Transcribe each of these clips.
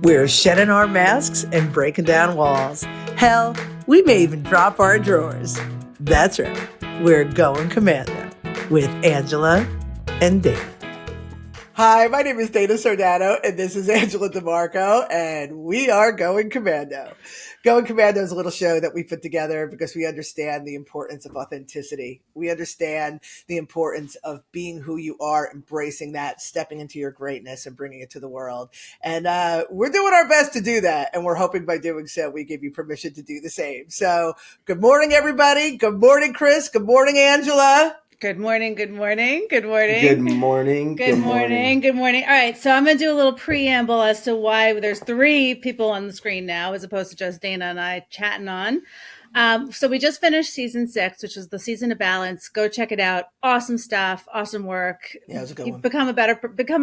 We're shedding our masks and breaking down walls. Hell, we may even drop our drawers. That's right. We're going commando with Angela and Dana. Hi, my name is Dana Sardano, and this is Angela DiMarco, and we are Going Commando. Going Commando is a little show that we put together because we understand the importance of authenticity. We understand the importance of being who you are, embracing that, stepping into your greatness, and bringing it to the world. And we're doing our best to do that, and we're hoping by doing so, we give you permission to do the same. So, good morning, everybody. Good morning, Chris. Good morning, Angela. Good morning, good morning, good morning. Good morning. Good morning, good morning. All right, so I'm going to do a little preamble as to why there's 3 people on the screen now as opposed to just Dana and I chatting on. So we just finished season 6, which is the season of balance. Go check it out. Awesome stuff, awesome work. Yeah, it was a good one. Become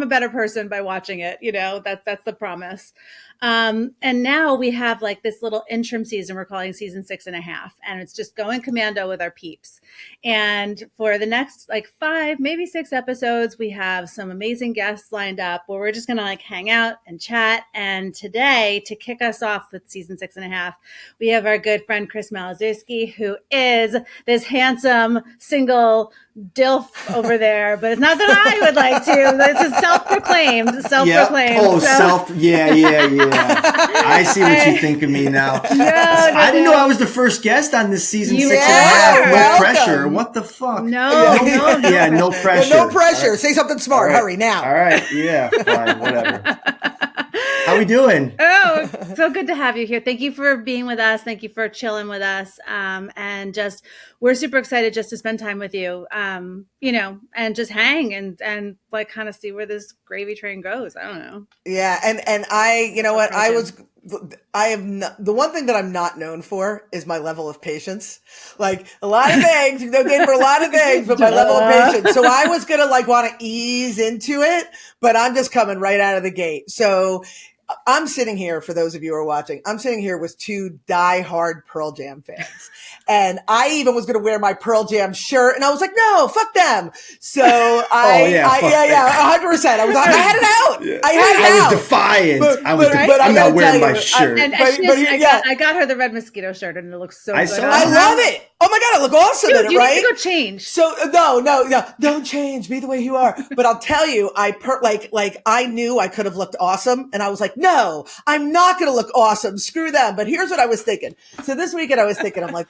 a better person by watching it. You know, that's the promise. And now we have like this little interim season we're calling season 6.5, and it's just going commando with our peeps. And for the next like 5, maybe 6 episodes, we have some amazing guests lined up where we're just gonna like hang out and chat. And today, to kick us off with season 6.5, we have our good friend Chris Maliszewski, who is this handsome single DILF over there, but it's not that I would like to. This is self-proclaimed. Yeah. Oh, yeah. I see what you think of me now. I didn't know I was the first guest on this season 6.5 with pressure. What the fuck? No. Yeah, no pressure. No pressure. Right. Say something smart. Right. Hurry now. All right. Yeah. Fine. Whatever. How we doing? Oh, so good to have you here. Thank you for being with us. Thank you for chilling with us. And just, we're super excited just to spend time with you, you know, and just hang and like kind of see where this gravy train goes. I don't know. Yeah. And I, you know what, the one thing that I'm not known for is my level of patience. Like a lot of things, you know, good for a lot of things, but my level of patience. So I was going to like want to ease into it, but I'm just coming right out of the gate. So I'm sitting here, for those of you who are watching, I'm sitting here with 2 diehard Pearl Jam fans. And I even was going to wear my Pearl Jam shirt, and I was like, no, fuck them. So I 100%. I had it out. Yeah. I had it out. I was defiant. I'm not wearing my shirt. I got her the red mosquito shirt, and it looks so good. I love it. Oh my God, I look awesome in it, you right? You need to go change. So no, don't change. Be the way you are. But I'll tell you, I knew I could have looked awesome, and I was like, no, I'm not going to look awesome. Screw them. But here's what I was thinking. So this weekend I was thinking, I'm like,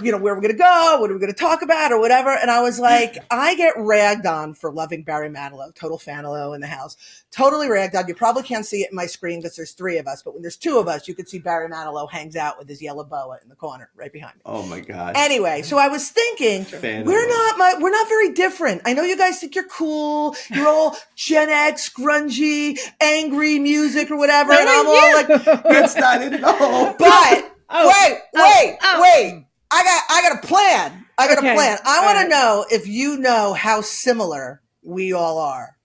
you know, where we're going to go, what are we going to talk about or whatever. And I was like, I get ragged on for loving Barry Manilow, total Fanilow in the house. Totally ragged on. You probably can't see it in my screen because there's 3 of us, but when there's 2 of us, you can see Barry Manilow hangs out with his yellow boa in the corner right behind me. Oh my God. Anyway, so I was thinking, we're not very different. I know you guys think you're cool. You're all Gen X, grungy, angry music or whatever. And I'm all like, that's not it at all. But wait. I got a plan. I want to know if you know how similar we all are.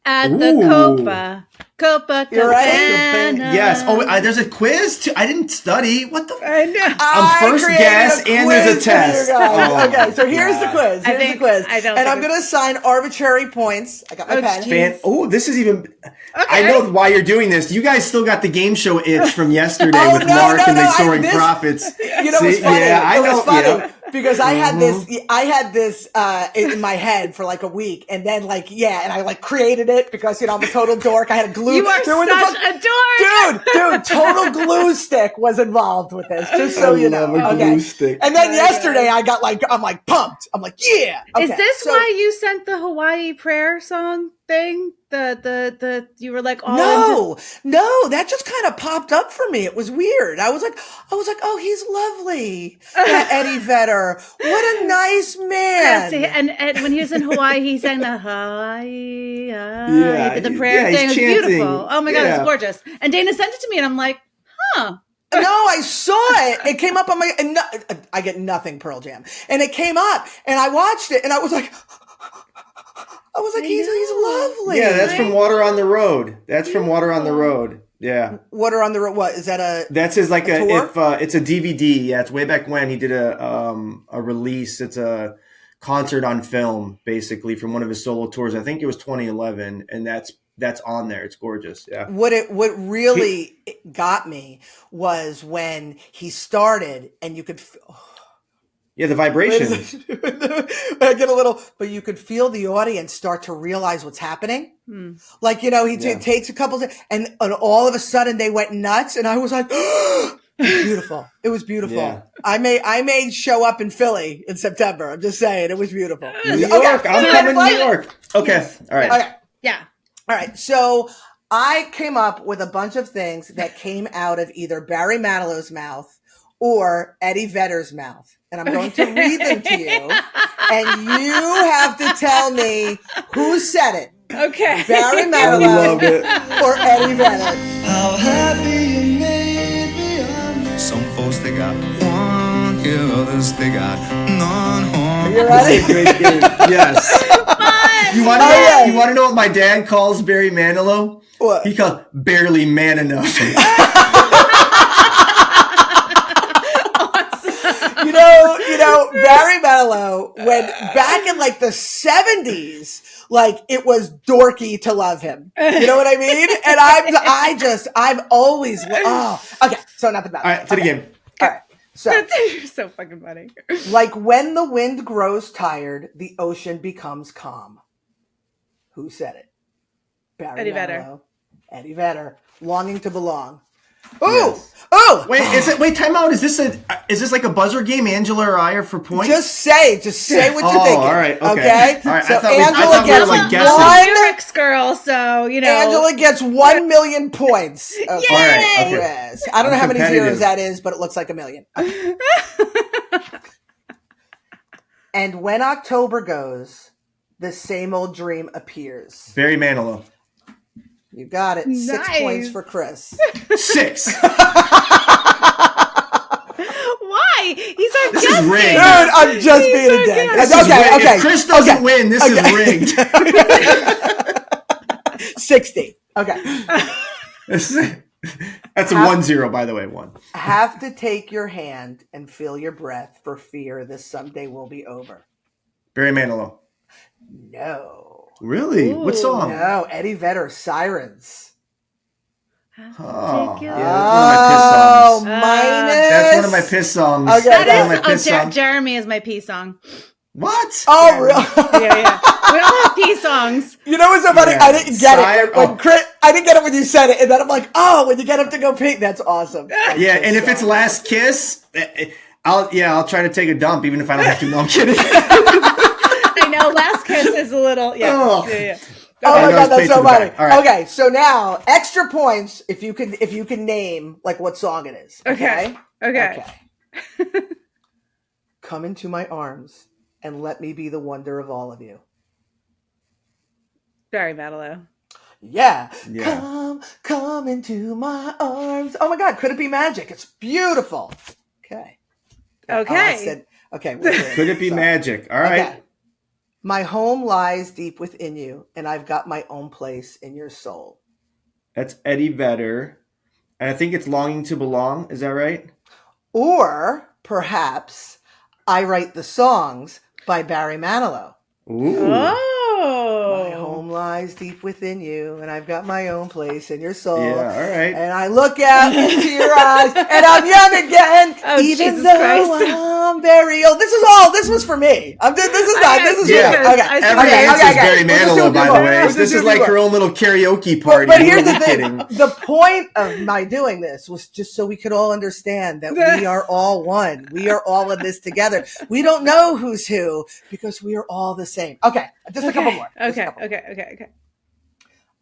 At the Copa You're right? Yes. Oh, there's a quiz too. I didn't study. What the? I know. I'm first guess and there's a test. Okay, so here's the quiz. Here's the quiz. And I'm going to assign arbitrary points. I got my pen. This is even. Okay. I know why you're doing this. You guys still got the game show itch from yesterday with Mark and the Soaring Profits. You know what's funny? Yeah, I know. Funny. Because I had this in my head for like a week, and then and I like created it because, you know, I'm a total dork. I had a glue. You are such a dork, dude. Total glue stick was involved with this, just so you know. Glue stick. And then yesterday I got I'm like pumped. I'm like, yeah. Okay. Is this why you sent the Hawaii prayer song thing? The you were like, no, that just kind of popped up for me. It was weird. I was like, oh, he's lovely. That Eddie Vedder. What a nice man. And when he was in Hawaii, he sang the Hawaii. He did the prayer thing. It was beautiful. Oh my God, it's gorgeous. And Dana sent it to me, and I'm like, huh. No, I saw it. It came up on I get nothing Pearl Jam. And it came up, and I watched it, and I was like, he's lovely. Yeah, that's from Water on the Road. Yeah. Water on the Road. What is that? That's his like a tour? If it's a DVD. Yeah, it's way back when he did a release. It's a concert on film, basically from one of his solo tours. I think it was 2011, and that's that's on there. It's gorgeous. Yeah. What really got me was when he started and you could Yeah, the vibrations. I get a little, but you could feel the audience start to realize what's happening. Like, you know, he takes a couple of, and all of a sudden they went nuts, and I was like, it was beautiful. It was beautiful. Yeah. I may show up in Philly in September. I'm just saying, it was beautiful. New York. I'm coming to New York. Okay. Yes. All right. Okay. Yeah. All right. So I came up with a bunch of things that came out of either Barry Manilow's mouth or Eddie Vedder's mouth. And I'm going to read them to you. And you have to tell me who said it. Okay. Barry Manilow or Eddie Vedder. How happy you made me. Some folks they got one, others they got none. You ready? Great game. Yes. You want to know? You want to know what my dad calls Barry Manilow? What? He calls barely man enough. You know, Barry Manilow, when back in like the 70s, like it was dorky to love him. You know what I mean? And I've always, okay. So nothing about it. All right, to the game. All right. So You're so fucking funny. like when the wind grows tired, the ocean becomes calm. Who said it? Barry Eddie Vedder. Manilow. Eddie Vedder. Longing to belong. Ooh! Yes. Ooh! Wait, time out. Is this like a buzzer game? Angela or I are for points? Just say what you're thinking. All right. Okay. Okay. All right. So I thought we Angela were gets like guessing. one. Lyrics girl, so you know. Angela gets 1 million points. Okay. All right. Okay. Yes. I don't know how many zeros that is, but it looks like 1 million. Okay. And when October goes, the same old dream appears. Barry Manilow. You got it. Nice. 6 points for Chris. 6. Why? He's our This guest. is rigged. Dude, I'm just being a dick. This is rigged. Okay. If Chris doesn't win, this is rigged. 60. Okay. That's a 1-0, by the way. 1. Have to take your hand and feel your breath for fear this someday will be over. Barry Manilow. No. Really? Ooh. What song? No, Eddie Vedder, Sirens. Oh, Take yeah, Oh, that's one of my minus. piss songs. Okay. That That's one of my is. piss songs. Jeremy is my pee song. What? Oh, really? Yeah. We all have pee songs. You know what's so funny? Yeah. I didn't get it. When I didn't get it when you said it, and then I'm like, oh, when you get up to go pee, that's awesome. Yeah, and if it's Last Kiss, I'll try to take a dump, even if I don't have to. No, I'm kidding. I know. Last kiss is a little. Yeah. Oh. Yeah. Oh my god, that's so funny. All right. Okay, so now extra points if you can name like what song it is. Okay. Come into my arms and let me be the wonder of all of you. Barry Manilow. Yeah. Yeah. Come into my arms. Oh my god, could it be magic? It's beautiful. Okay. Okay. Okay. Could it be magic? All right. Okay. My home lies deep within you, and I've got my own place in your soul. That's Eddie Vedder. And I think it's Longing to Belong. Is that right? Or perhaps I Write the Songs by Barry Manilow. Ooh. My home lies deep within you, and I've got my own place in your soul. Yeah, all right. And I look out into your eyes, and I'm young again, Oh, even Jesus though Christ. I'm very old. This was for me. This is Yeah. for me. Okay. Every Okay, answer is okay. Barry We'll just do Manilow, a by few the more. way. We'll just This do is a like few her more. own little karaoke party. But Who here's are the we thing. kidding? The point of my doing this was just so we could all understand that we are all one. We are all in this together. We don't know who's who because we are all the same. Okay, just a couple more. Just a couple. Okay.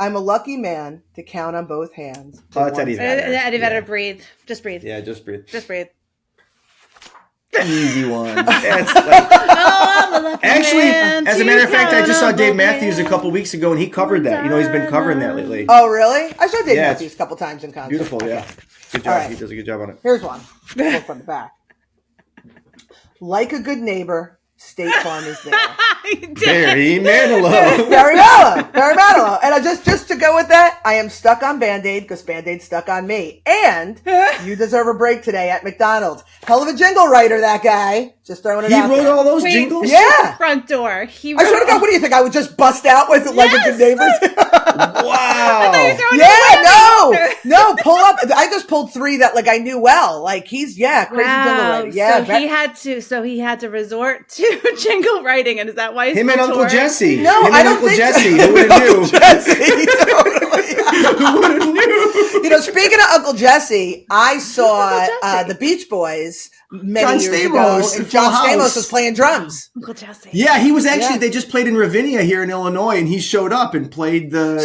I'm a lucky man to count on both hands. Oh, that's Eddie Vedder. Eddie Vedder, Yeah. breathe. Just breathe. Yeah, just breathe. Just breathe. Easy one. That's like, Oh, I'm a lucky actually, man as a to matter of fact, I count just saw on Dave both Matthews a hands. couple weeks ago, and he covered that. You know, he's been covering that lately. Oh, really? I saw Dave Yeah, Matthews a couple times in concert. Beautiful, yeah. Okay. Good All job. right. He does a good job on it. Here's one. Go from the back. Like a good neighbor, State Farm is there. Barry Manilow. Barry Manilow. And I just to go with that, I am stuck on Band-Aid because Band-Aid stuck on me. And you deserve a break today at McDonald's. Hell of a jingle writer, that guy. Just throwing it He out wrote there. all those Wait, jingles? Yeah. Front door. I swear to God, what do you think? I would just bust out with like a good neighbor? Wow. No, pull up. I just pulled 3 that like I knew well. Like he's crazy jingle writing. Yeah, so he had to resort to jingle writing, and is that why he's him and Uncle touring? Jesse? No, him I and don't Uncle think Jesse. so. Who would have knew? Jesse, totally. Who would have knew? You know, speaking of Uncle Jesse, I saw the Beach Boys many John years Stamos, ago, and Full John House. Stamos was playing drums. Uncle Jesse. Yeah, he was actually. Yeah. They just played in Ravinia here in Illinois, and he showed up and played the.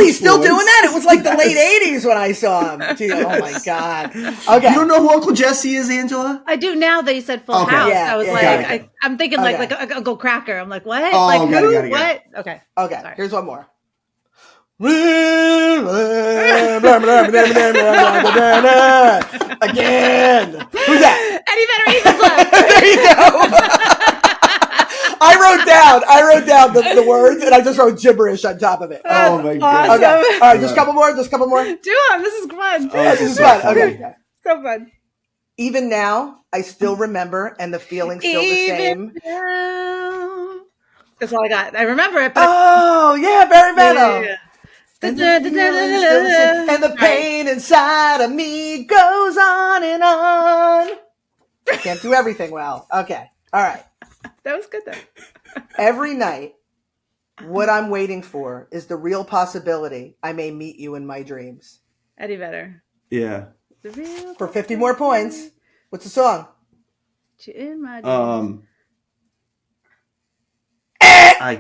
He's still doing that. It was like the late '80s when I saw him. Gee, oh my god. Okay. You don't know who Uncle Jesse is, Angela? I do now that you said Full Okay. House. Yeah, I was yeah, like, yeah. I'm thinking like Uncle Cracker. I'm like, what? Oh, like got it, who? got it, got What? it. Okay. Okay. Sorry. Here's one more. Again. Who's that? Eddie Vedder, Eva's left. There you go. I wrote down the words and I just wrote gibberish on top of it. Oh my god. awesome. Okay. All right, just a couple more. Do them. This is fun. This is fun. Okay. So fun. Even now, I still remember, and the feeling's still the same. Now. That's all I got. I remember it. But Oh yeah, Barry Manilow. yeah. And the pain inside of me goes on and on. Can't do everything well. Okay. All right. That was good though. Every night, what I'm waiting for is the real possibility I may meet you in my dreams. Eddie Vedder. Yeah. The real For 50 more points, what's the song? in my dreams.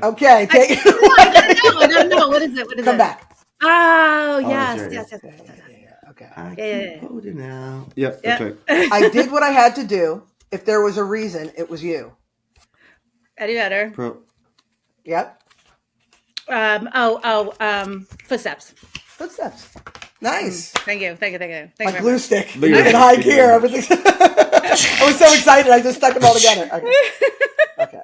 Okay, take it. I don't know. What is it? Come back. Oh, yes. that's right. Yes. Okay. I Yeah. keep holding out. Yep, Yeah. that's right. I did what I had to do. If there was a reason, it was you. Eddie Vedder. Yep. Footsteps. Footsteps. Nice. Thank you. Thank you. My glue stick. Look at In that. high gear. Everything. I was so excited. I just stuck them all together. Okay.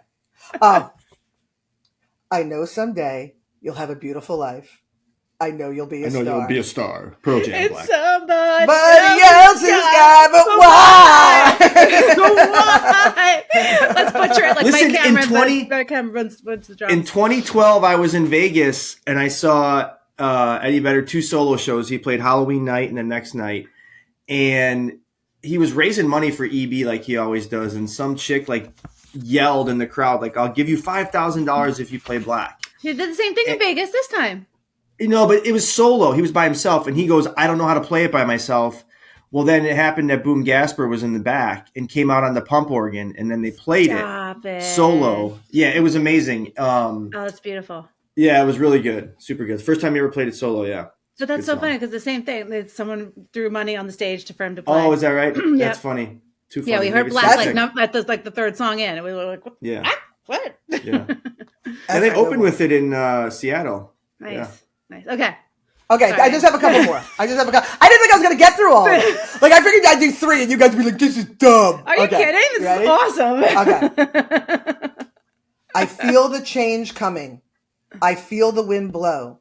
I know someday you'll have a beautiful life. I know you'll be a star. You'll be a star. Pearl Jam It's Black. somebody else's guy, but why? Why? Let's butcher it like Listen, Mike Cameron. Mike Cameron runs the drums. In 2012, I was in Vegas and I saw Eddie Vedder 2 solo shows. He played Halloween night and the next night. And he was raising money for EB like he always does. And some chick like yelled in the crowd, like, I'll give you $5,000 if you play Black. He did the same thing in Vegas this time. No, but it was solo. He was by himself. And he goes, I don't know how to play it by myself. Well, then it happened that Boom Gasper was in the back and came out on the pump organ. And then they played it solo. Yeah, it was amazing. Oh, that's beautiful. Yeah, it was really good. Super good. First time you ever played it solo, yeah. But that's so funny because the same thing. Someone threw money on the stage for him to play. Oh, is that right? Yep. That's funny. Too funny. Yeah, we heard Maybe Black it's like the third song in, and we were like, what? Yeah. What? Yeah. And they opened with it in Seattle. Nice. Yeah. Nice. Okay. Okay, Sorry. I just have a couple more. I didn't think I was going to get through all of them. Like, I figured I'd do 3 and you guys would be like, this is dumb. Are you kidding? This Ready? is awesome. Okay. I feel the change coming. I feel the wind blow.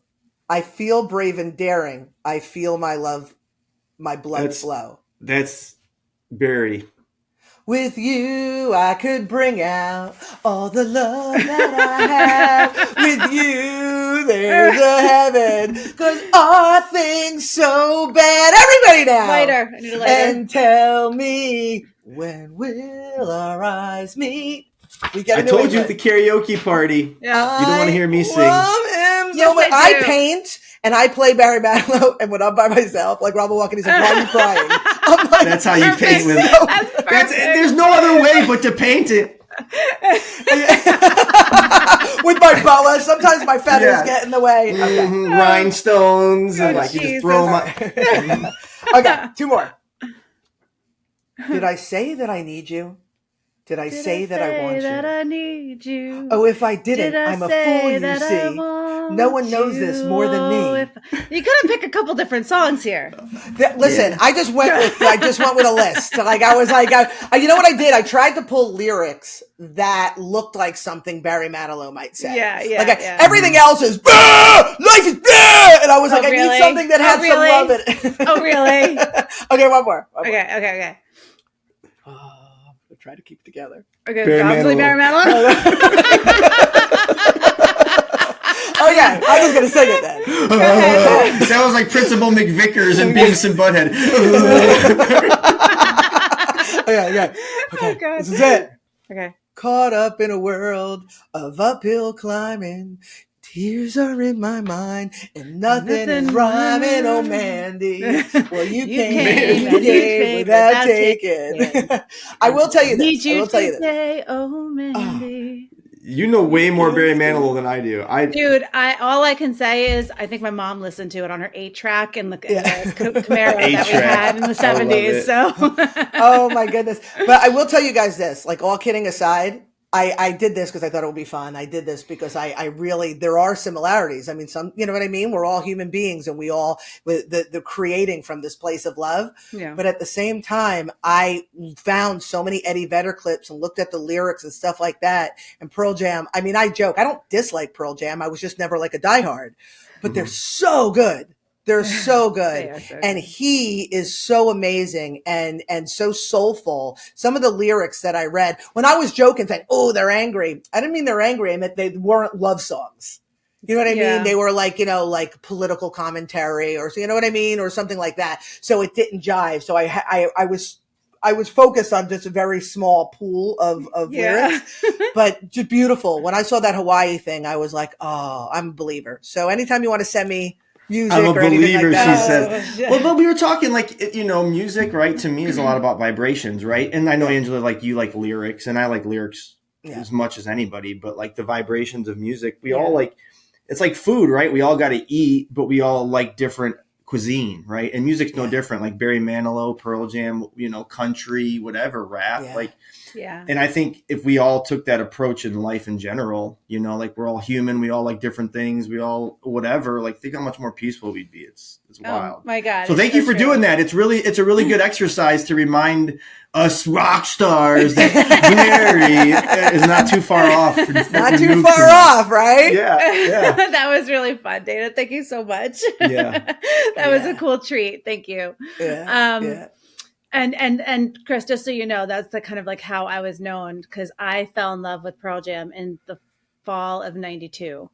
I feel brave and daring. I feel my blood flow. That's Barry. With you, I could bring out all the love that I have. With you, there's a heaven. 'Cause are things so bad? Everybody now. Lighter. I need a lighter. And tell me, when will our eyes meet? I told you at the karaoke party. Yeah. You don't want to hear me sing. Yes, I do. I paint and I play Barry Manilow, and when I'm by myself, like Robin Walken, he's like, why are you crying? I'm like, That's how you paint with it. That's perfect. There's no other way but to paint it. with my boa. Sometimes my feathers get in the way. Okay. Mhm, rhinestones and like you just throw them out. Okay, 2 more. Did I say that I need you? Did I say that I want that you? I need you? Oh, if I didn't, Did I I'm a say fool, you that I see. want No one knows this more than me. You could have picked a couple different songs here. Listen, I just went with a list. Like I was like, you know what I did? I tried to pull lyrics that looked like something Barry Manilow might say. Yeah. Everything else is life is and I was like, really? I need something that has some love in it. Oh, really? Okay, one more. Okay. We'll try to keep it together. Okay, Barry obviously Manilow. Barry Manilow. Oh yeah, I was gonna sing it then. That was like Principal McVickers and Beavis and Butthead. Okay. Oh, God. This is it. Okay. Caught up in a world of uphill climbing. Tears are in my mind and nothing is rhyming. Oh, Mandy. Well, you came and you gave without taking. I will tell you this. I will tell you this. Oh, Mandy. You know way more Barry Manilow than I do. Dude, all I can say is I think my mom listened to it on her 8-track in the Camaro that we had in the 70s. So, oh my goodness! But I will tell you guys this. Like, all kidding aside, I did this because I thought it would be fun. I did this because I really, there are similarities. I mean, some, you know what I mean? We're all human beings and we all, the creating from this place of love. Yeah. But at the same time, I found so many Eddie Vedder clips and looked at the lyrics and stuff like that. And Pearl Jam, I mean, I joke, I don't dislike Pearl Jam. I was just never like a diehard, but they're so good. They're so good. And he is so amazing and so soulful. Some of the lyrics that I read when I was joking saying, oh, they're angry. I didn't mean they're angry. I meant they weren't love songs. You know what I mean? They were like, you know, like political commentary or, you know what I mean? Or something like that. So it didn't jive. So I was focused on just a very small pool of lyrics, but just beautiful. When I saw that Hawaii thing, I was like, oh, I'm a believer. So anytime you want to send me music I'm a or anything believer, like that. she said. Well, but we were talking like, you know, music, right? To me is a lot about vibrations, right? And I know, Angela, like you like lyrics and I like lyrics as much as anybody, but like the vibrations of music, we all like, it's like food, right? We all got to eat, but we all like different cuisine, right? And music's no different, like Barry Manilow, Pearl Jam, you know, country, whatever, rap, like, and I think if we all took that approach in life in general, you know, like we're all human, we all like different things, we all whatever, like think how much more peaceful we'd be. It's wild. Oh my God. So thank you for doing that. It's a really good exercise to remind us rock stars that Barry is not too far off. Not too far off, right? Yeah. That was really fun, Dana. Thank you so much. Yeah. That was a cool treat. Thank you. And Chris, just so you know, that's the kind of like how I was known, because I fell in love with Pearl Jam in the fall of '92.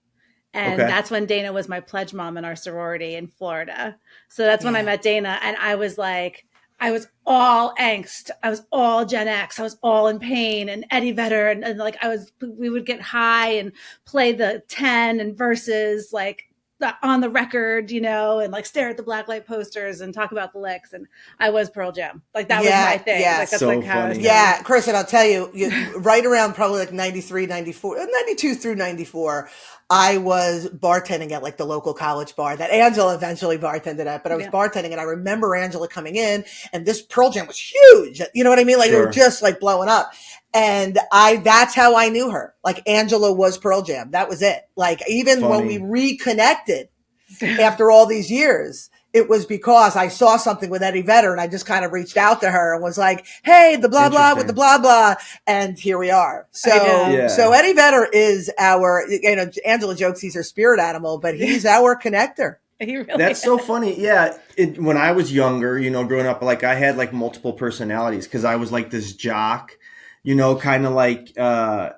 And that's when Dana was my pledge mom in our sorority in Florida. So that's when I met Dana. And I was like, I was all angst. I was all Gen X. I was all in pain, and Eddie Vedder. And like, we would get high and play the 10 and verses, like, on the record, you know, and like stare at the blacklight posters and talk about the licks. And I was Pearl Jam. Like that was my thing. Like that's so like how funny. Chris, and I'll tell you, right around probably like 93, 94, 92 through 94, I was bartending at like the local college bar that Angela eventually bartended at, but I was bartending, and I remember Angela coming in, and this Pearl Jam was huge. You know what I mean? Like it was just like blowing up. And that's how I knew her. Like Angela was Pearl Jam. That was it. Like even when we reconnected after all these years, it was because I saw something with Eddie Vedder, and I just kind of reached out to her and was like, hey, the blah, blah with the blah, blah. And here we are. So Eddie Vedder is our, you know, Angela jokes he's her spirit animal, but he's our connector. That's so funny. Yeah. When I was younger, you know, growing up, like I had like multiple personalities because I was like this jock, you know, kind of like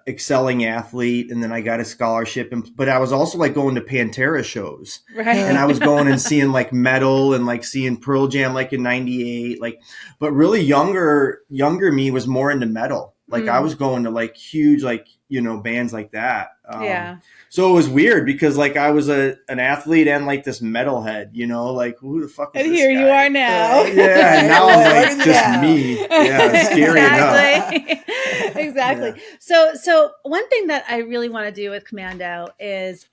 excelling athlete. And then I got a scholarship. But I was also like going to Pantera shows. Right. And I was going and seeing like metal and like seeing Pearl Jam like in 98. Like, but really younger me was more into metal. Like I was going to like huge, like, you know, bands like that. So it was weird because like I was an athlete and like this metalhead, you know, like who the fuck is and this here guy? you are now. And now I'm like just me. Yeah, scary enough. Exactly. Yeah. So one thing that I really want to do with Commando is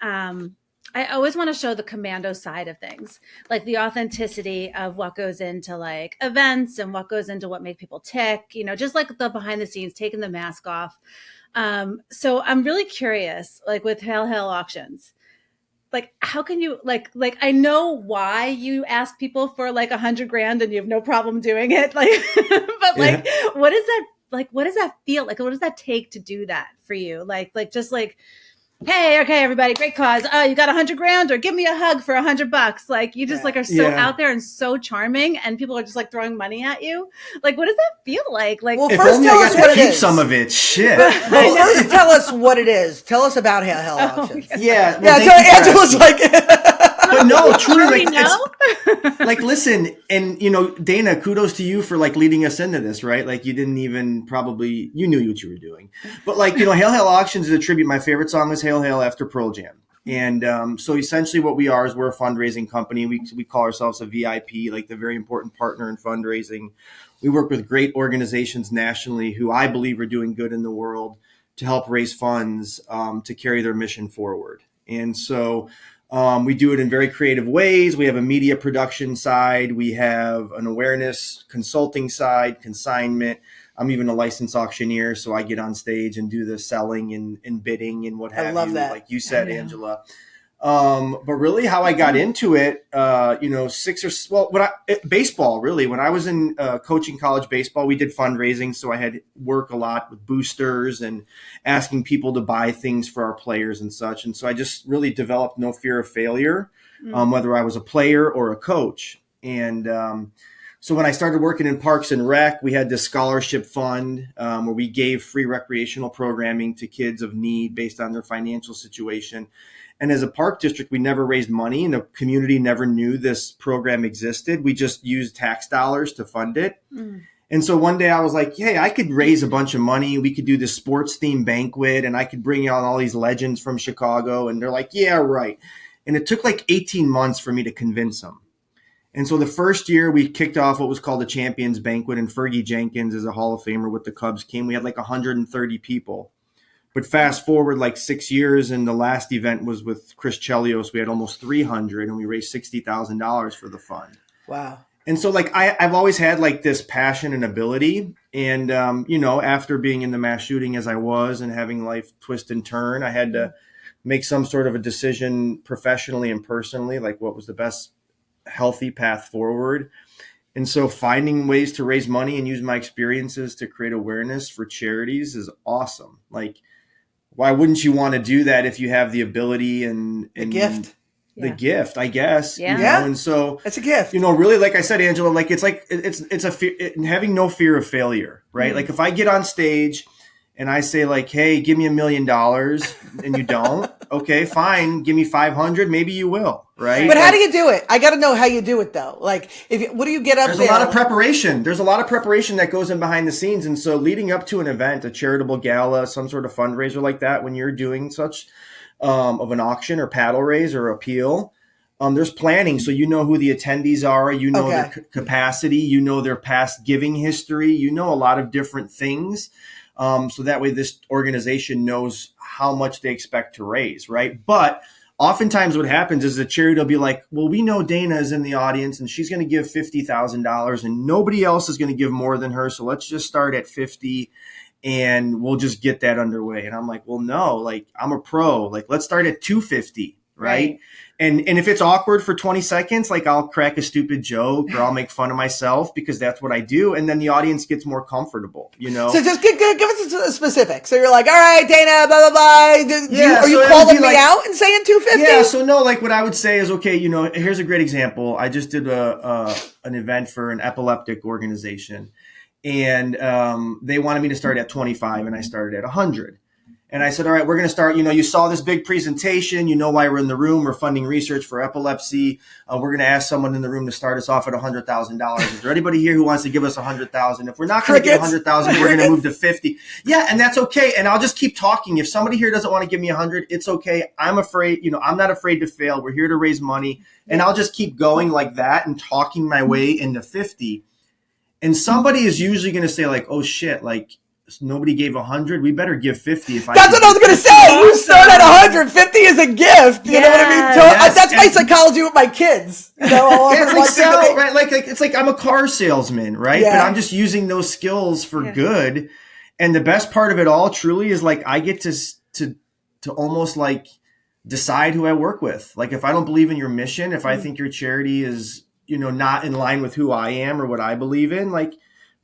I always want to show the Commando side of things, like the authenticity of what goes into like events and what goes into what makes people tick, you know, just like the behind the scenes, taking the mask off. So I'm really curious, like with Hail Auctions, like how can you like I know why you ask people for like $100,000 and you have no problem doing it, like, but like what does that feel like? What does that take to do that for you? Like just like hey, okay, everybody, great cause. You got $100,000 or give me a hug for $100. Like you just like are so out there and so charming, and people are just like throwing money at you. Like, what does that feel like? Like, Well, If first only tell I us got what to it keep is. some of it. Shit. Well, first tell us what it is. Tell us about hell auctions. Yeah. Yeah, Well, so thank you for Angela's asking. like, But no, truly, already like, know. like, listen, and Dana, kudos to you for like leading us into this, right? Like, you didn't even probably, you knew what you were doing, but like, Hail Hail Auctions is a tribute. My favorite song is Hail Hail after Pearl Jam. And so essentially what we are is we're a fundraising company. We call ourselves a VIP, like the very important partner in fundraising. We work with great organizations nationally who I believe are doing good in the world to help raise funds to carry their mission forward. And so we do it in very creative ways. We have a media production side. We have an awareness consulting side, consignment. I'm even a licensed auctioneer, so I get on stage and do the selling and bidding and what have you. I love that. Like you said, Angela. But really how I got into it, baseball, really. When I was in coaching college baseball, we did fundraising. So I had work a lot with boosters and asking people to buy things for our players and such. And so I just really developed no fear of failure, whether I was a player or a coach. And so when I started working in Parks and Rec, we had this scholarship fund where we gave free recreational programming to kids of need based on their financial situation. And as a park district, we never raised money and the community never knew this program existed. We just used tax dollars to fund it. And so one day I was like, hey, I could raise a bunch of money. We could do this sports themed banquet and I could bring out all these legends from Chicago. And they're like, yeah, right. And it took like 18 months for me to convince them. And so the first year we kicked off what was called the Champions Banquet, and Fergie Jenkins is a Hall of Famer with the Cubs came. We had like 130 people. But fast forward like 6 years, and the last event was with Chris Chelios. We had almost 300, and we raised $60,000 for the fund. wow. And so like I've always had like this passion and ability. And, after being in the mass shooting as I was and having life twist and turn, I had to make some sort of a decision professionally and personally, like what was the best healthy path forward. And so finding ways to raise money and use my experiences to create awareness for charities is awesome. Like, why wouldn't you want to do that if you have the ability and The gift. the gift, I guess. Yeah. And so It's a gift. really, like I said, Angela, like it's a fear, having no fear of failure, right? Like if I get on stage and I say like, hey, give me $1 million and you don't, okay, fine. Give me 500. Maybe you will. Right. But how do you do it? I got to know how you do it though. Like what do you get up There's there? a lot of preparation. There's a lot of preparation that goes in behind the scenes. And so leading up to an event, a charitable gala, some sort of fundraiser like that, when you're doing such of an auction or paddle raise or appeal, there's planning. So you know who the attendees are, their capacity, their past giving history, a lot of different things. So that way this organization knows how much they expect to raise, right? But oftentimes what happens is the charity will be like, well, we know Dana is in the audience and she's going to give $50,000 and nobody else is going to give more than her. So let's just start at 50 and we'll just get that underway. And I'm like, well, no, like I'm a pro, like let's start at 250. Right. And if it's awkward for 20 seconds, like I'll crack a stupid joke or I'll make fun of myself because that's what I do. And then the audience gets more comfortable, So just give us a specific. So you're like, all right, Dana, blah, blah, blah. Are you so calling me like, out and saying 250? Yeah. So no, like what I would say is, okay, here's a great example. I just did an event for an epileptic organization and they wanted me to start at 25 and I started at 100. And I said, all right, we're going to start, you saw this big presentation, why we're in the room, we're funding research for epilepsy. We're going to ask someone in the room to start us off at $100,000. Is there anybody here who wants to give us $100,000? If we're not going to get $100,000, we're going to move to 50. Yeah. And that's okay. And I'll just keep talking. If somebody here doesn't want to give me 100, it's okay. I'm afraid, I'm not afraid to fail. We're here to raise money. And I'll just keep going like that and talking my way into 50. And somebody is usually going to say like, oh shit, like, nobody gave 100. We better give 50. That's what I was going to say. You start at 150 is a gift. You know what I mean? Yes. That's my psychology with my kids. Right? Like it's like I'm a car salesman, right? Yeah. But I'm just using those skills for good. And the best part of it all, truly, is like I get to almost like decide who I work with. Like if I don't believe in your mission, if I think your charity is not in line with who I am or what I believe in, like.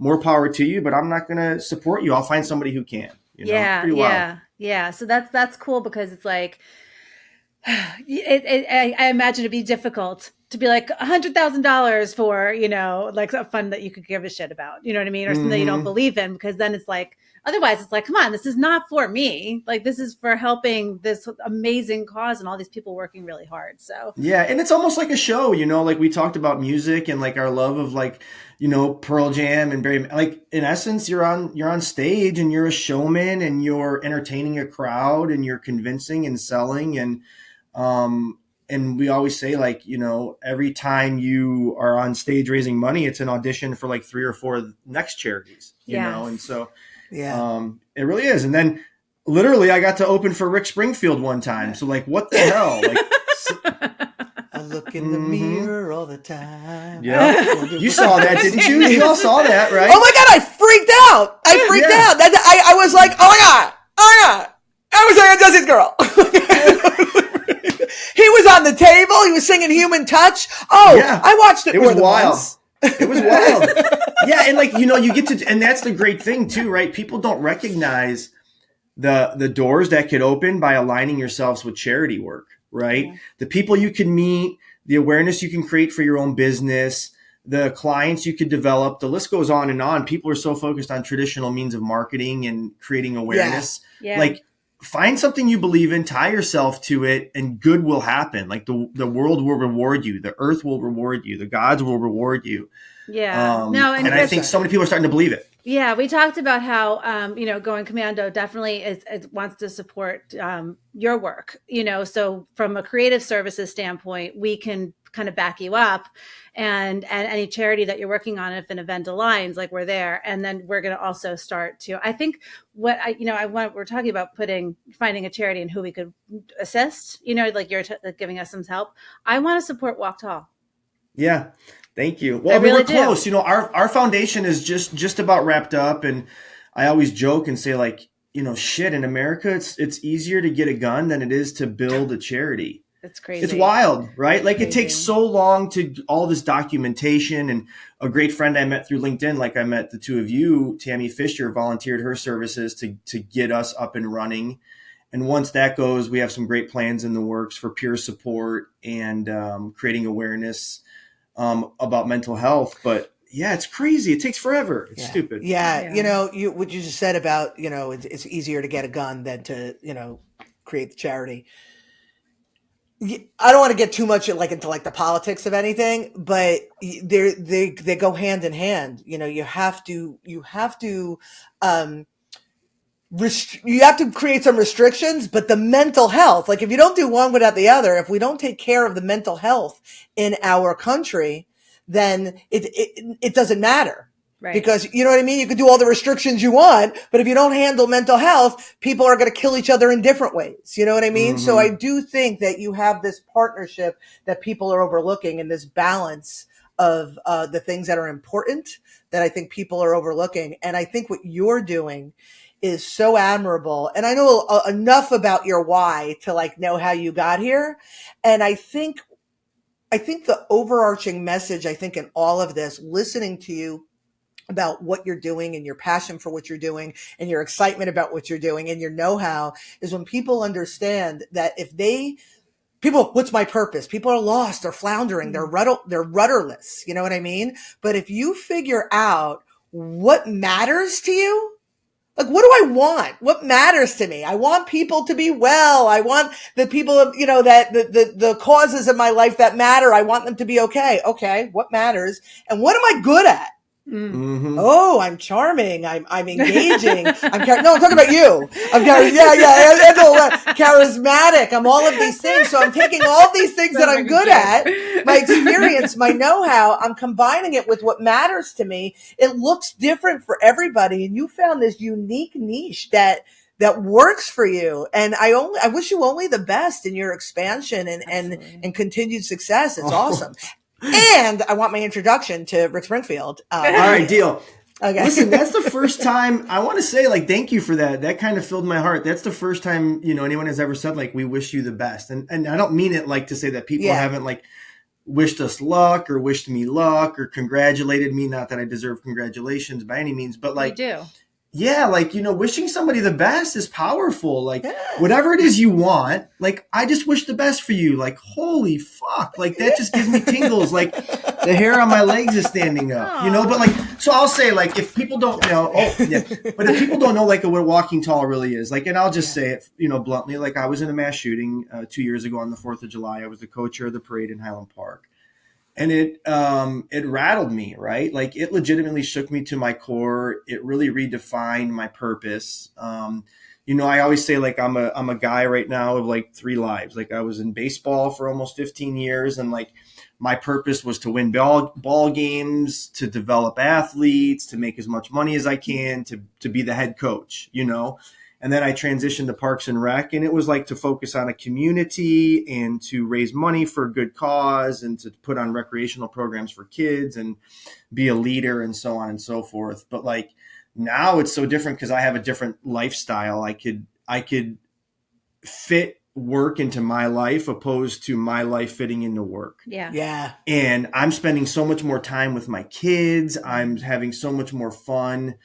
More power to you, but I'm not going to support you. I'll find somebody who can. Pretty wild. Yeah. So that's cool because it's like, I imagine it'd be difficult to be like $100,000 for, like a fund that you could give a shit about, you know what I mean? Or something that you don't believe in, because then it's like, otherwise it's like, come on, this is not for me. Like, this is for helping this amazing cause and all these people working really hard. So yeah. And it's almost like a show, like we talked about music and like our love of like, Pearl Jam and Barry, like in essence, you're on stage and you're a showman and you're entertaining a crowd and you're convincing and selling. And we always say, like, every time you are on stage raising money, it's an audition for like 3 or 4 next charities, you know? And so, it really is. And then literally I got to open for Rick Springfield one time. So like, what the hell? Like, I look in the mirror all the time. Yeah. You saw that, didn't you? You all saw that, right? Oh my God, I freaked out. I was like, oh my God. I was like a Jesse's girl. He was on the table. He was singing Human Touch. Oh, yeah. I watched it. It was wild. It was wild. Yeah. And like, you get to, and that's the great thing too, right? People don't recognize the doors that could open by aligning yourselves with charity work, right? Yeah. The people you can meet, the awareness you can create for your own business, the clients you could develop, the list goes on and on. People are so focused on traditional means of marketing and creating awareness. Yeah. Like, find something you believe in, tie yourself to it, and good will happen. Like the world will reward you. The earth will reward you. The gods will reward you. Yeah. And I think so many people are starting to believe it. Yeah. We talked about how, Going Commando definitely wants to support your work, so from a creative services standpoint, we can kind of back you up, and any charity that you're working on, if an event aligns, like, we're there. And then we're going to also start to, I think we're talking about finding a charity and who we could assist, like you're giving us some help. I want to support Walk Tall. Yeah. Thank you. Well, we're close. Our foundation is just about wrapped up. And I always joke and say, like, shit, in America, it's easier to get a gun than it is to build a charity. It's crazy. It's wild, right? Like, it takes so long to all this documentation. And a great friend I met through LinkedIn, like I met the two of you, Tammy Fisher, volunteered her services to get us up and running. And once that goes, we have some great plans in the works for peer support and creating awareness about mental health. But yeah, it's crazy. It takes forever. It's stupid. Yeah. What you just said about, it's easier to get a gun than to, create the charity. I don't want to get too much into the politics of anything, but they go hand in hand. You have to create some restrictions, but the mental health, like, if you don't do one without the other, if we don't take care of the mental health in our country, then it doesn't matter. Right. Because, you know what I mean? You can do all the restrictions you want, but if you don't handle mental health, people are going to kill each other in different ways. You know what I mean? Mm-hmm. So I do think that you have this partnership that people are overlooking, and this balance of the things that are important that I think people are overlooking. And I think what you're doing is so admirable. And I know enough about your why to know how you got here. And I think the overarching message, in all of this, listening to you about what you're doing and your passion for what you're doing and your excitement about what you're doing and your know-how, is when people understand that what's my purpose? People are lost, they're floundering, they're rudderless. You know what I mean? But if you figure out what matters to you, like, what do I want? What matters to me? I want people to be well. I want the people, that the causes of my life that matter. I want them to be okay. Okay. What matters? And what am I good at? Mm-hmm. Oh, I'm charming. I'm engaging. I'm talking about you. I'm charismatic. I'm all of these things. So I'm taking all these things that I'm good at, my experience, my know-how. I'm combining it with what matters to me. It looks different for everybody, and you found this unique niche that works for you. And I wish you only the best in your expansion and continued success. It's awesome. And I want my introduction to Rick Springfield. All right, deal. Okay. Listen, that's the first time I want to say, thank you for that. That kind of filled my heart. That's the first time, anyone has ever said, we wish you the best. And I don't mean it to say that people haven't wished us luck or wished me luck or congratulated me. Not that I deserve congratulations by any means, but you do. yeah, like, wishing somebody the best is powerful. Like, Yeah. whatever it is you want, like, I just wish the best for you. Like, holy fuck. Like, that just gives me tingles. Like, the hair on my legs is standing up, but like, so I'll say, like, if people don't know, but if people don't know, like, what walking tall really is, like, and I'll just say it, bluntly, like, I was in a mass shooting 2 years ago on the 4th of July. I was the co-chair of the parade in Highland Park. And it rattled me, right? Like, it legitimately shook me to my core. It really redefined my purpose. I always say, like, I'm a guy right now of like 3 lives. Like, I was in baseball for almost 15 years, and like, my purpose was to win ball games, to develop athletes, to make as much money as I can, to be the head coach, And then I transitioned to Parks and Rec, and it was like to focus on a community and to raise money for a good cause and to put on recreational programs for kids and be a leader and so on and so forth. But like, now it's so different because I have a different lifestyle. I could fit work into my life opposed to my life fitting into work. Yeah. And I'm spending so much more time with my kids. I'm having so much more fun.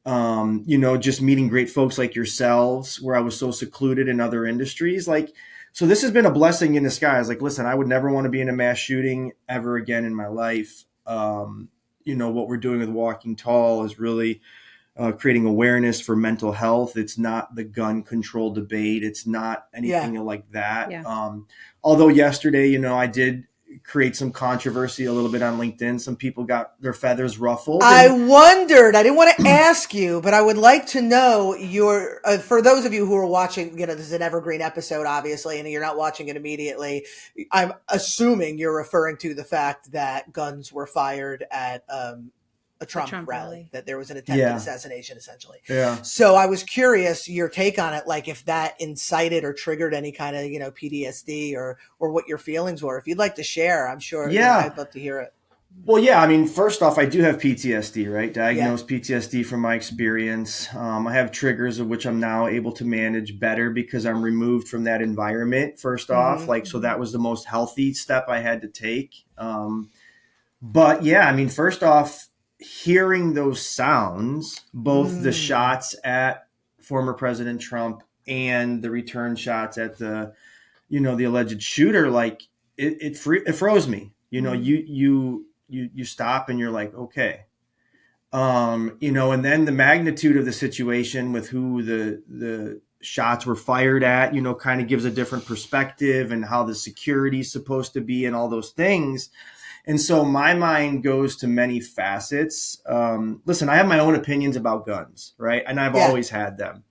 Just meeting great folks like yourselves, where I was so secluded in other industries. Like, so this has been a blessing in disguise. Like, listen, I would never want to be in a mass shooting ever again in my life. What we're doing with Walking Tall is really creating awareness for mental health. It's not the gun control debate. It's not anything like that. Yeah. Although yesterday, I did create some controversy a little bit on LinkedIn. Some people got their feathers ruffled. I wondered, I didn't want to ask you, but I would like to know your, for those of you who are watching, this is an evergreen episode, obviously, and you're not watching it immediately. I'm assuming you're referring to the fact that guns were fired at a Trump rally, that there was an attempted assassination, essentially. Yeah. So I was curious your take on it, like if that incited or triggered any kind of, PTSD or what your feelings were. If you'd like to share, I'm sure I'd love to hear it. Well, yeah, I mean, first off, I do have PTSD, right? Diagnosed PTSD from my experience. I have triggers of which I'm now able to manage better because I'm removed from that environment, first off. Like, so that was the most healthy step I had to take. But yeah, I mean, first off, hearing those sounds, both the shots at former President Trump and the return shots at the alleged shooter, like it froze me. You stop and you're like, okay. And then the magnitude of the situation with who the shots were fired at, kind of gives a different perspective and how the security is supposed to be and all those things. And so my mind goes to many facets. Listen, I have my own opinions about guns, right? And I've always had them.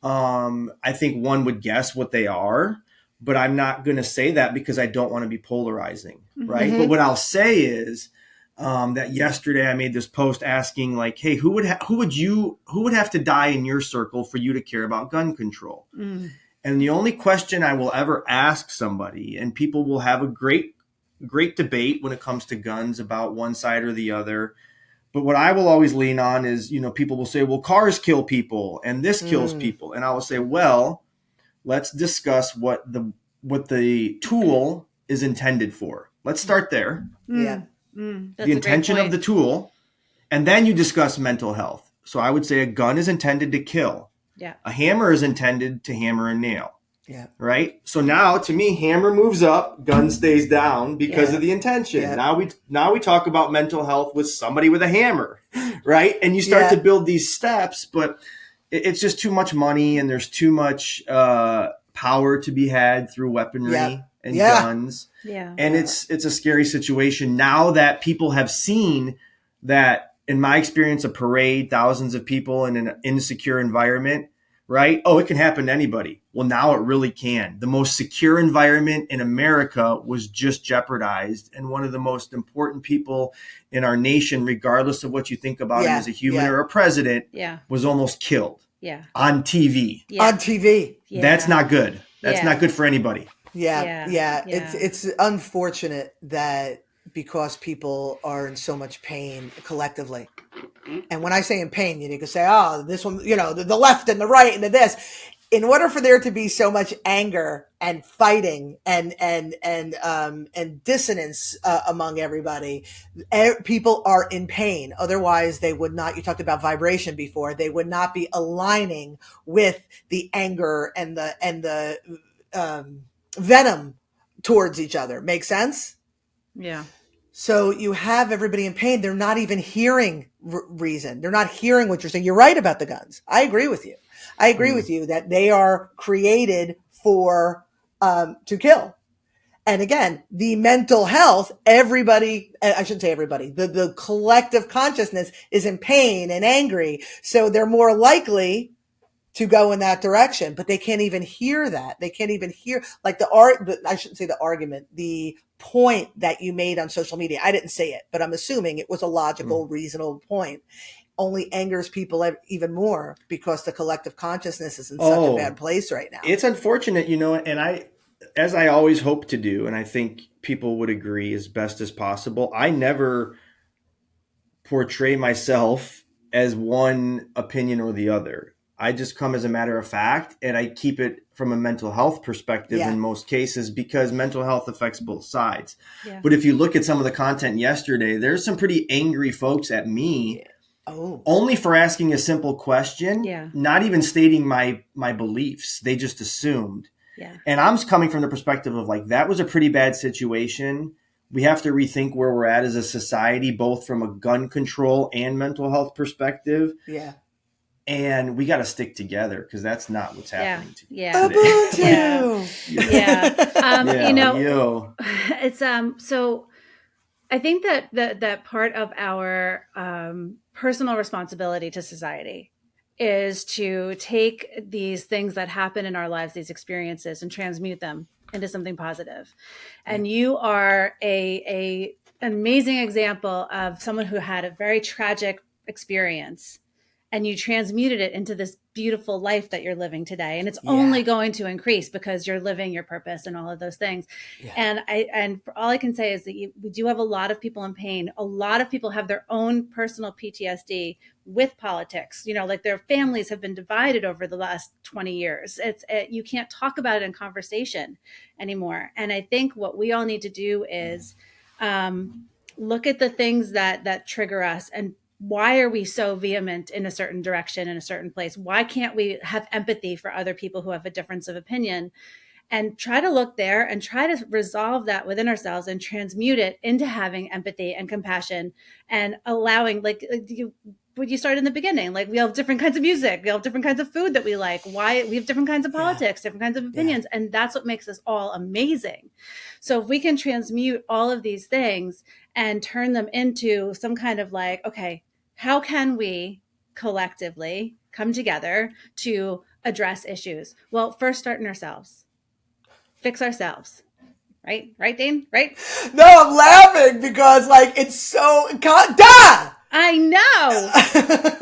I think one would guess what they are, but I'm not going to say that because I don't want to be polarizing, right? But what I'll say is that yesterday I made this post asking, like, hey, who would have to die in your circle for you to care about gun control? And the only question I will ever ask somebody, and people will have a great debate when it comes to guns about one side or the other. But what I will always lean on is, people will say, well, cars kill people and this kills people. And I will say, well, let's discuss what the tool is intended for. Let's start there. Yeah. The intention of the tool. And then you discuss mental health. So I would say a gun is intended to kill. Yeah. A hammer is intended to hammer a nail. Yeah. Right. So now, to me, hammer moves up, gun stays down because of the intention. Yeah. Now we talk about mental health with somebody with a hammer, right? And you start to build these steps, but it's just too much money, and there's too much power to be had through weaponry and guns. Yeah. And it's a scary situation now that people have seen that. In my experience, a parade, thousands of people in an insecure environment. Right? Oh, it can happen to anybody. Well, now it really can. The most secure environment in America was just jeopardized. And one of the most important people in our nation, regardless of what you think about him as a human or a president, was almost killed on TV. Yeah. On TV. Yeah. That's not good. That's not good for anybody. Yeah. It's unfortunate that because people are in so much pain collectively. And when I say in pain, you can say, oh, this one, the left and the right and the this. in order for there to be so much anger and fighting and dissonance among everybody, people are in pain. Otherwise, they would not. You talked about vibration before. They would not be aligning with the anger and the venom towards each other. Make sense? Yeah. So you have everybody in pain. They're not even hearing reason. They're not hearing what you're saying. You're right about the guns. I agree with you. I agree with you that they are created for to kill. And again, the mental health, everybody, I shouldn't say everybody, the collective consciousness is in pain and angry. So they're more likely to go in that direction, but they can't even hear that. They can't even hear like I shouldn't say the argument, the point that you made on social media. I didn't say it, but I'm assuming it was a logical, reasonable point. Only angers people even more because the collective consciousness is in such a bad place right now. It's unfortunate, and as I always hope to do, and I think people would agree as best as possible, I never portray myself as one opinion or the other. I just come as a matter of fact, and I keep it from a mental health perspective in most cases, because mental health affects both sides. Yeah. But if you look at some of the content yesterday, there's some pretty angry folks at me only for asking a simple question, not even stating my beliefs. They just assumed. Yeah. And I'm coming from the perspective of like, that was a pretty bad situation. We have to rethink where we're at as a society, both from a gun control and mental health perspective. Yeah. And we got to stick together because that's not what's happening to you. It's so I think that part of our personal responsibility to society is to take these things that happen in our lives, these experiences, and transmute them into something positive. And you are an amazing example of someone who had a very tragic experience, and you transmuted it into this beautiful life that you're living today. And it's only going to increase because you're living your purpose and all of those things. Yeah. And all I can say is that we do have a lot of people in pain. A lot of people have their own personal PTSD with politics. Like their families have been divided over the last 20 years. You can't talk about it in conversation anymore. And I think what we all need to do is look at the things that trigger us, and why are we so vehement in a certain direction, in a certain place? Why can't we have empathy for other people who have a difference of opinion, and try to look there and try to resolve that within ourselves and transmute it into having empathy and compassion and allowing, what you started in the beginning, like we have different kinds of music, we have different kinds of food that we like, why we have different kinds of politics, different kinds of opinions. And that's what makes us all amazing. So if we can transmute all of these things and turn them into some kind of like, okay, how can we collectively come together to address issues? Well, first start in ourselves. Fix ourselves. Right? Right, Dane? Right? No, I'm laughing because it's so... I know.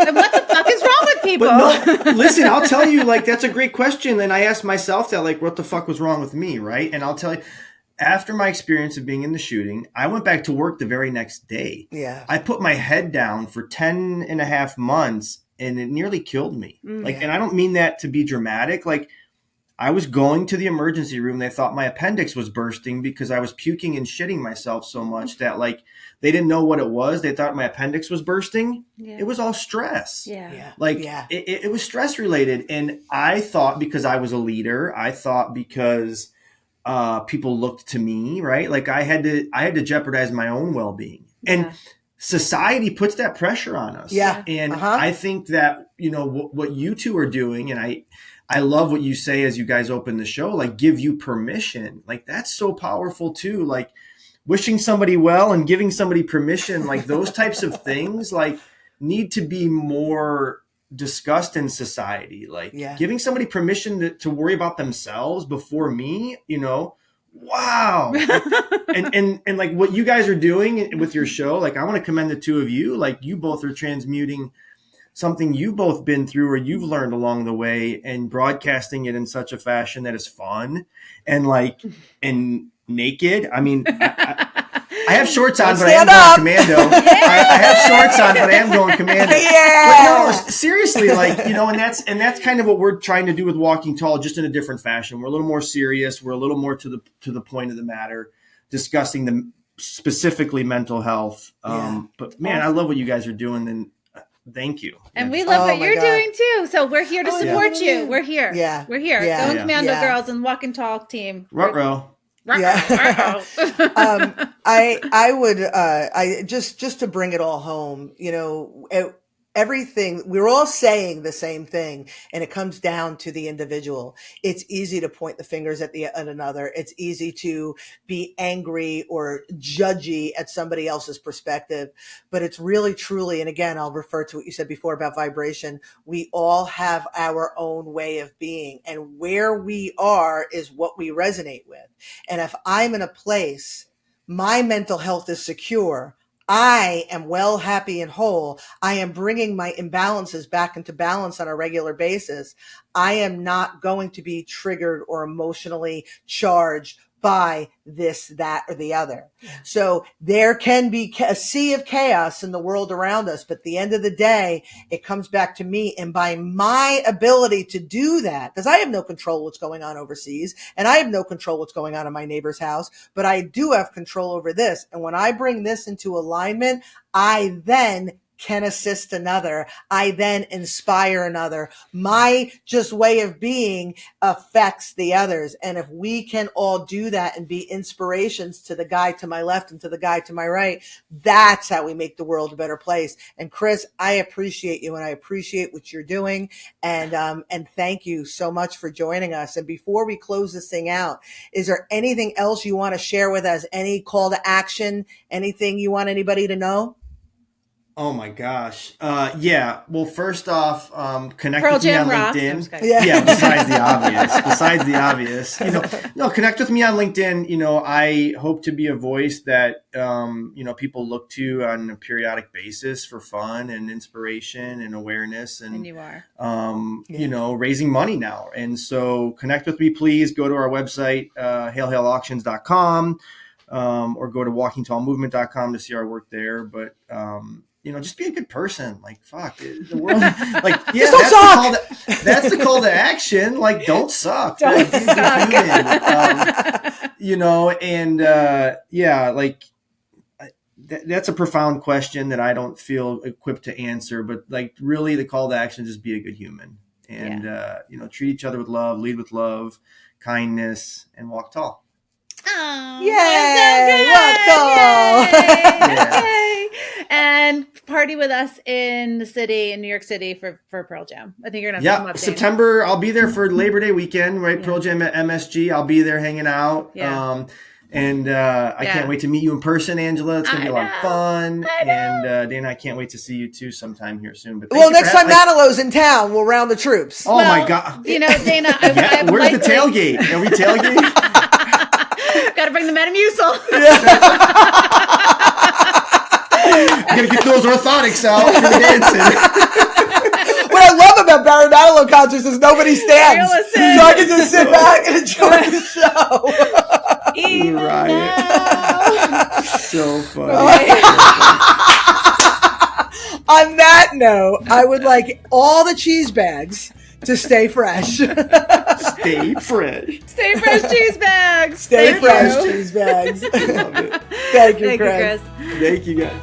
And what the fuck is wrong with people? But no, listen, I'll tell you, that's a great question. And I asked myself that, what the fuck was wrong with me, right? And I'll tell you, after my experience of being in the shooting, I went back to work the very next day. Yeah. I put my head down for 10 and a half months, and it nearly killed me. And I don't mean that to be dramatic. I was going to the emergency room. They thought my appendix was bursting because I was puking and shitting myself so much that they didn't know what it was. They thought my appendix was bursting. Yeah. It was all stress. Yeah. It was stress related. And I thought because I was a leader, I thought because people looked to me, right? I had to jeopardize my own well-being. And society puts that pressure on us. Yeah. And I think that, what you two are doing, and I love what you say as you guys open the show, give you permission. That's so powerful too. Wishing somebody well and giving somebody permission, those types of things, need to be more discussed in society. Giving somebody permission to worry about themselves before me, wow. and what you guys are doing with your show, I want to commend the two of you. You both are transmuting something you've both been through or you've learned along the way and broadcasting it in such a fashion that is fun and and naked. I mean, I have shorts on, Don't but I am stand up. going commando. I have shorts on, but I am going commando. Yeah. But no, seriously, like, you know, and that's kind of what we're trying to do with Walking Tall, just in a different fashion. We're a little more serious. We're a little more to the point of the matter, discussing the specifically mental health. But man, I love what you guys are doing, and thank you. And we love what you're doing too. So we're here to support you. We're here. Yeah. We're here. Yeah. Going Commando Yeah. girls and Walking Tall team. Ruh-roh. Yeah. I would, just to bring it all home, you know, everything, we're all saying the same thing, and it comes down to the individual. It's easy to point the fingers at another. It's easy to be angry or judgy at somebody else's perspective, but it's really, truly, and again, I'll refer to what you said before about vibration. We all have our own way of being, and where we are is what we resonate with. And if I'm in a place, my mental health is secure, I am well, happy, and whole, I am bringing my imbalances back into balance on a regular basis, I am not going to be triggered or emotionally charged by this, that, or the other. So there can be a sea of chaos in the world around us, but at the end of the day, it comes back to me, and by my ability to do that, because I have no control what's going on overseas, and I have no control what's going on in my neighbor's house, but I do have control over this. And when I bring this into alignment, I then can assist another. I then inspire another. My just way of being affects the others. And if we can all do that and be inspirations to the guy to my left and to the guy to my right, that's how we make the world a better place. And Chris, I appreciate you, and I appreciate what you're doing. And thank you so much for joining us. And before we close this thing out, is there anything else you want to share with us? Any call to action? Anything you want anybody to know? Oh my gosh. Yeah. Well, first off, connect Pearl with me Jam on rocks. LinkedIn. Yeah. Besides the obvious, you know, connect with me on LinkedIn. You know, I hope to be a voice that, you know, people look to on a periodic basis for fun and inspiration and awareness, and you are, you know, raising money now. And so connect with me, please. Go to our website, hailhailauctions.com, or go to walkingtallmovement.com to see our work there. But, you know, just be a good person. Like, fuck, the world. Like, yeah, that's the call to action. Like, don't suck. Don't like, suck. Human. You know, and yeah, like that's a profound question that I don't feel equipped to answer. But like, really, the call to action is just be a good human, and you know, treat each other with love, lead with love, kindness, and walk tall. Oh, Yay! Walk tall. Yeah. Yay. And party with us in the city, in New York City, for Pearl Jam. I think you're gonna come up, Dana. September. I'll be there for Labor Day weekend, right? Pearl Jam at MSG. I'll be there hanging out. Yeah. And I can't wait to meet you in person, Angela. It's gonna be a lot of fun. And Dana, I can't wait to see you too sometime here soon. But well, next time Manilow's in town, we'll round the troops. Oh my God! You know, Dana, where's the tailgate? Are we tailgating? Got to bring the Metamucil. Gotta get those orthotics out for the dancing. What I love about Barry Manilow concerts is nobody stands. So I can just sit back and enjoy the show. Even Riot. So funny. On that note, I would like all the cheese bags to stay fresh. Stay fresh. Stay fresh cheese bags. Stay fresh cheese bags. Love it. Thank you, Chris. Thank you, guys.